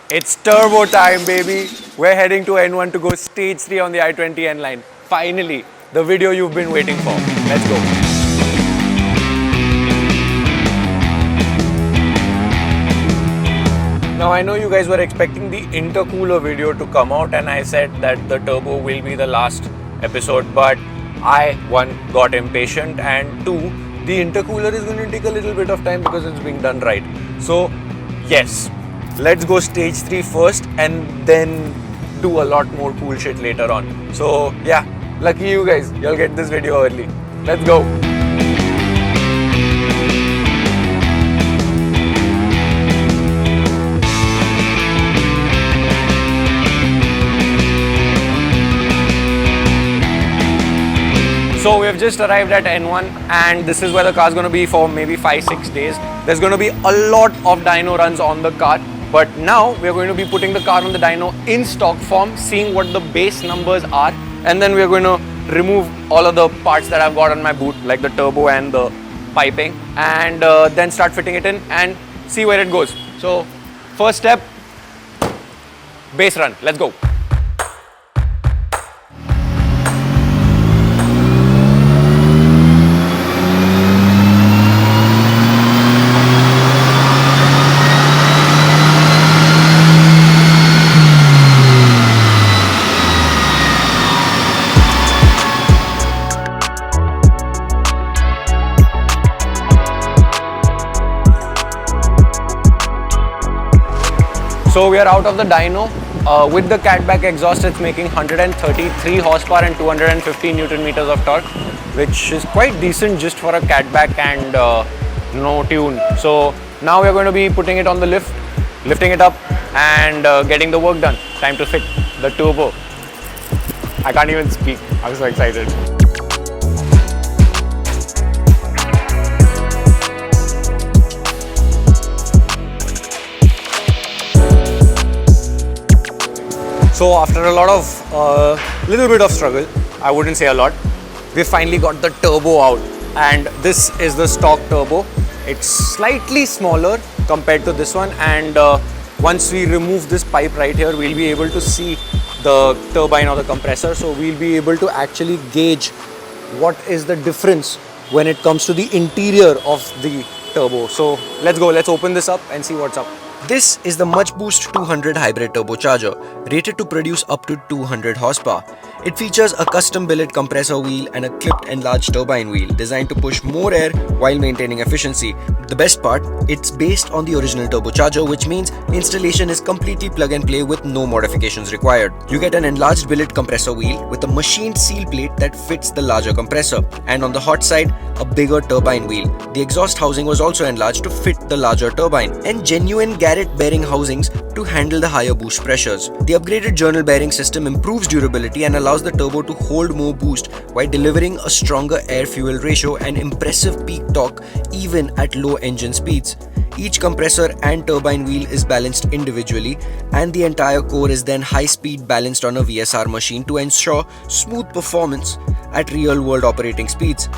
It's turbo time, baby. We're heading to N1 to go stage 3 on the i20 NLine. Finally, the video you've been waiting for. Let's go. Now, I know you guys were expecting the intercooler video to come out, and I said that the turbo will be the last episode, but I, one, got impatient, and two, the intercooler is going to take a little bit of time because it's being done right. So, yes, let's go stage 3 first and then do a lot more cool shit later on. So, yeah, lucky you guys, you'll get this video early. Let's go. So we have just arrived at N1 and this is where the car is going to be for maybe 5-6 days. There's going to be a lot of dyno runs on the car, but now we are going to be putting the car on the dyno in stock form, seeing what the base numbers are, and then we are going to remove all of the parts that I've got on my boot, like the turbo and the piping, and then start fitting it in and see where it goes. So first step, base run. Let's go. So we are out of the dyno. With the catback exhaust, it's making 133 horsepower and 250 Newton meters of torque, which is quite decent just for a catback and no tune. So now we are going to be putting it on the lift, lifting it up and getting the work done. Time to fit the turbo. I can't even speak. I'm so excited. So after a lot of, little bit of struggle, I wouldn't say a lot, we finally got the turbo out, and this is the stock turbo. It's slightly smaller compared to this one, and once we remove this pipe right here, we'll be able to see the turbine or the compressor. So we'll be able to actually gauge what is the difference when it comes to the interior of the turbo. So let's go, let's open this up and see what's up. This is the MuchBoost 200 hybrid turbocharger, rated to produce up to 200 horsepower. It features a custom billet compressor wheel and a clipped enlarged turbine wheel designed to push more air while maintaining efficiency. The best part, it's based on the original turbocharger, which means installation is completely plug and play with no modifications required. You get an enlarged billet compressor wheel with a machined seal plate that fits the larger compressor, and on the hot side, a bigger turbine wheel. The exhaust housing was also enlarged to fit the larger turbine, and genuine Garrett bearing housings to handle the higher boost pressures. The upgraded journal bearing system improves durability and allows the turbo to hold more boost while delivering a stronger air-fuel ratio and impressive peak torque even at low engine speeds. Each compressor and turbine wheel is balanced individually, and the entire core is then high-speed balanced on a VSR machine to ensure smooth performance at real-world operating speeds.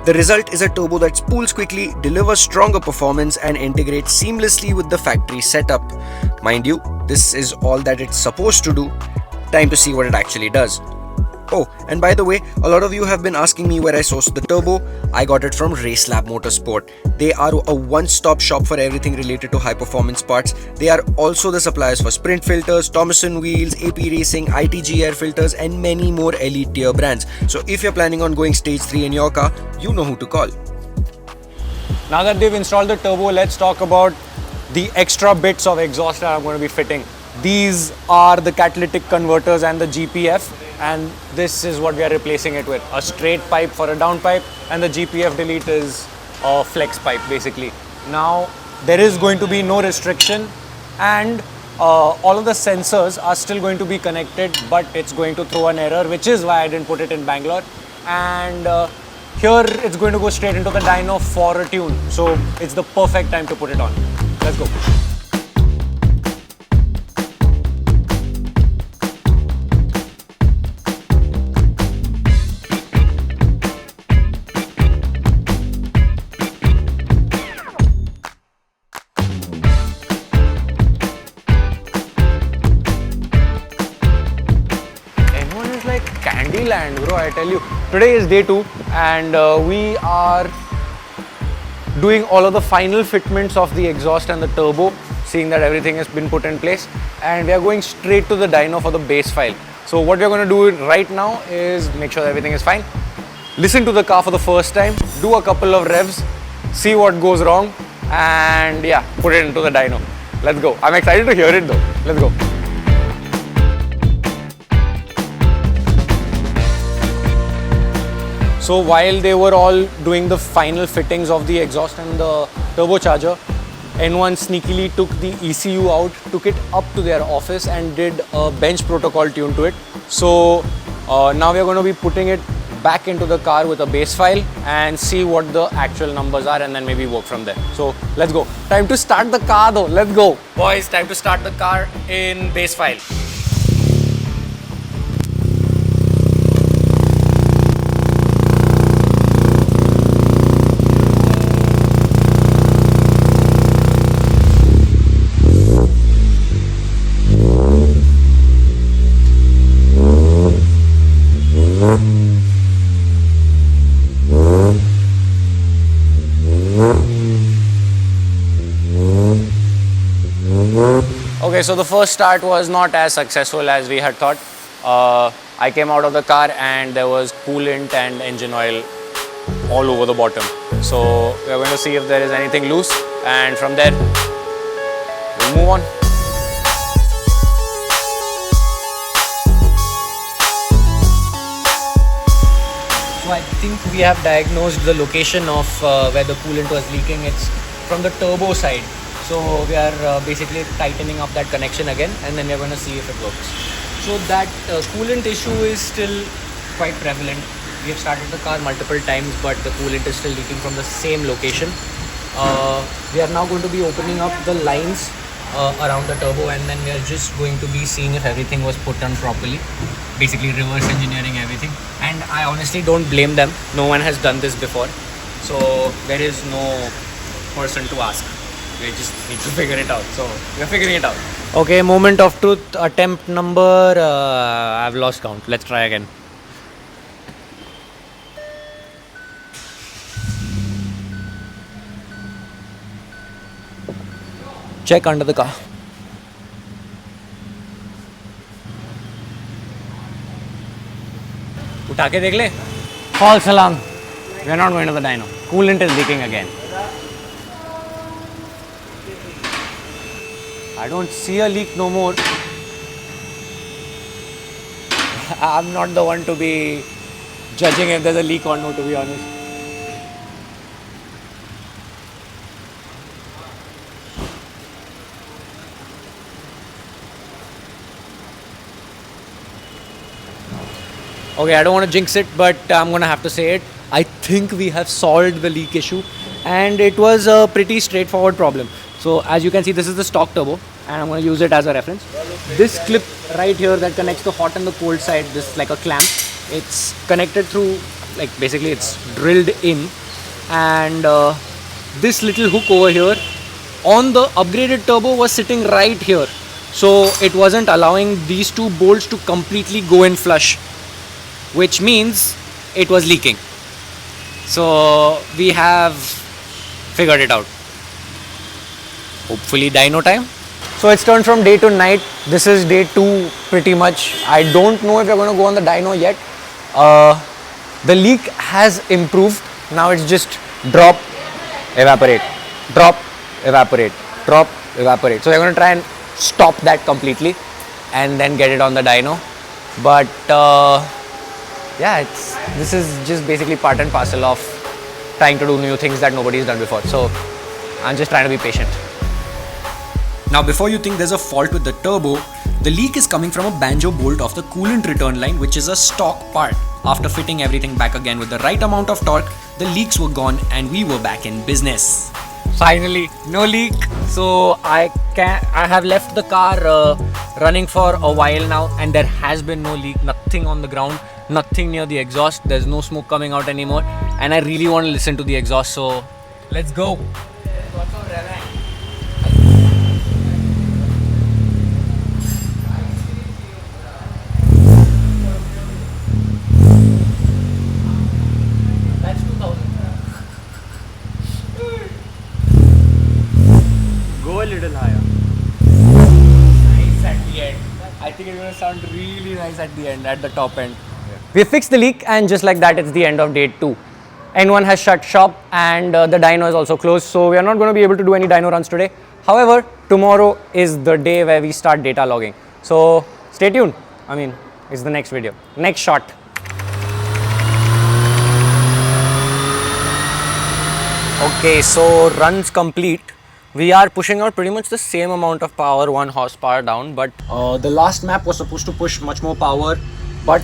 The result is a turbo that spools quickly, delivers stronger performance, and integrates seamlessly with the factory setup. Mind you, this is all that it's supposed to do. Time to see what it actually does. Oh, and by the way, a lot of you have been asking me where I sourced the turbo. I got it from Racelab Motorsport. They are a one-stop shop for everything related to high-performance parts. They are also the suppliers for Sprint filters, Thomason wheels, AP Racing, ITG air filters, and many more elite tier brands. So if you're planning on going stage 3 in your car, you know who to call. Now that they've installed the turbo, let's talk about the extra bits of exhaust that I'm going to be fitting. These are the catalytic converters and the GPF, and this is what we are replacing it with. A straight pipe for a down pipe, and the GPF delete is a flex pipe basically. Now there is going to be no restriction, and all of the sensors are still going to be connected, but it's going to throw an error, which is why I didn't put it in Bangalore. And here it's going to go straight into the dyno for a tune, so it's the perfect time to put it on. Let's go. Thailand, bro. I tell you, today is day 2 and we are doing all of the final fitments of the exhaust and the turbo, seeing that everything has been put in place, and we are going straight to the dyno for the base file. So what we're going to do right now is make sure everything is fine, listen to the car for the first time, do a couple of revs, see what goes wrong, and yeah, put it into the dyno. Let's go. I'm excited to hear it though. Let's go. So while they were all doing the final fittings of the exhaust and the turbocharger, N1 sneakily took the ECU out, took it up to their office and did a bench protocol tune to it. So now we are going to be putting it back into the car with a base file and see what the actual numbers are, and then maybe work from there. So let's go. Time to start the car though. Let's go. Boys, time to start the car in base file. Okay, so the first start was not as successful as we had thought. I came out of the car and there was coolant and engine oil all over the bottom. So we're going to see if there is anything loose, and from there we'll move on. So I think we have diagnosed the location of where the coolant was leaking. It's from the turbo side. So we are basically tightening up that connection again, and then we're going to see if it works. So that coolant issue is still quite prevalent. We have started the car multiple times, but the coolant is still leaking from the same location. We are now going to be opening up the lines around the turbo, and then we are just going to be seeing if everything was put on properly. Basically reverse engineering everything. And I honestly don't blame them. No one has done this before. So there is no person to ask. We just need to figure it out. So we're figuring it out. Okay, moment of truth. Attempt number, I've lost count. Let's try again. Check under the car. उठा के देख ले. False alarm. We are not going to the dyno. Coolant is leaking again. I don't see a leak no more. I'm not the one to be judging if there's a leak or no, to be honest. Okay, I don't want to jinx it, but I'm going to have to say it. I think we have solved the leak issue, and it was a pretty straightforward problem. So as you can see, this is the stock turbo, and I'm going to use it as a reference. This clip right here that connects the hot and the cold side, this is like a clamp. It's connected through, like basically it's drilled in, and this little hook over here on the upgraded turbo was sitting right here. So it wasn't allowing these two bolts to completely go in flush, which means it was leaking. So we have figured it out. Hopefully dyno time. So it's turned from day to night. This is day 2 pretty much. I don't know if we're going to go on the dyno yet. The leak has improved. Now it's just drop, evaporate, drop, evaporate, drop, evaporate. So we're going to try and stop that completely and then get it on the dyno. But yeah, this is just basically part and parcel of trying to do new things that nobody's done before. So I'm just trying to be patient. Now before you think there's a fault with the turbo, the leak is coming from a banjo bolt of the coolant return line, which is a stock part. After fitting everything back again with the right amount of torque, the leaks were gone and we were back in business. Finally, no leak. So I have left the car running for a while now, and there has been no leak, nothing on the ground, nothing near the exhaust. There's no smoke coming out anymore, and I really want to listen to the exhaust, so let's go. think it's going to sound really nice at the end, at the top end. We fixed the leak, and just like that, it's the end of day 2. N1 has shut shop, and the dyno is also closed, so we are not going to be able to do any dyno runs today. However, tomorrow is the day where we start data logging. So stay tuned. I mean, it's the next video. Next shot. Okay, so runs complete. We are pushing out pretty much the same amount of power, 1 horsepower down, but the last map was supposed to push much more power, but